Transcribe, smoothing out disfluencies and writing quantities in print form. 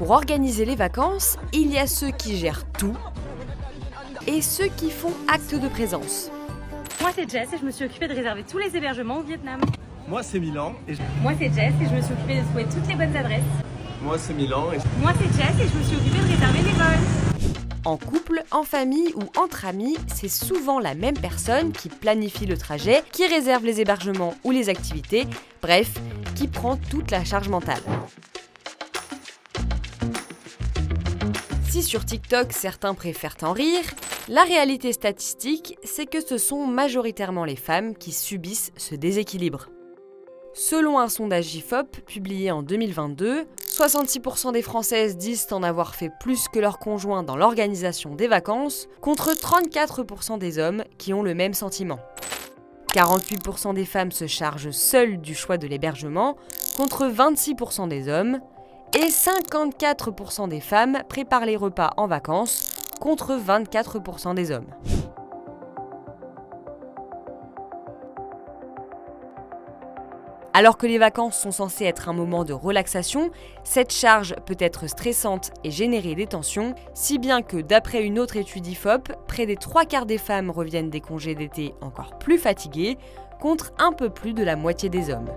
Pour organiser les vacances, il y a ceux qui gèrent tout et ceux qui font acte de présence. Moi c'est Jess et je me suis occupée de réserver tous les hébergements au Vietnam. Moi c'est Milan et Moi c'est Jess et je me suis occupée de trouver toutes les bonnes adresses. Moi c'est Milan et Moi c'est Jess et je me suis occupée de réserver les vols. En couple, en famille ou entre amis, c'est souvent la même personne qui planifie le trajet, qui réserve les hébergements ou les activités, bref, qui prend toute la charge mentale. Si sur TikTok certains préfèrent en rire, la réalité statistique, c'est que ce sont majoritairement les femmes qui subissent ce déséquilibre. Selon un sondage IFOP publié en 2022, 66% des Françaises disent en avoir fait plus que leur conjoint dans l'organisation des vacances, contre 34% des hommes qui ont le même sentiment. 48% des femmes se chargent seules du choix de l'hébergement, contre 26% des hommes, et 54% des femmes préparent les repas en vacances, contre 24% des hommes. Alors que les vacances sont censées être un moment de relaxation, cette charge peut être stressante et générer des tensions, si bien que d'après une autre étude IFOP, près des 3/4 des femmes reviennent des congés d'été encore plus fatiguées, contre un peu plus de la moitié des hommes.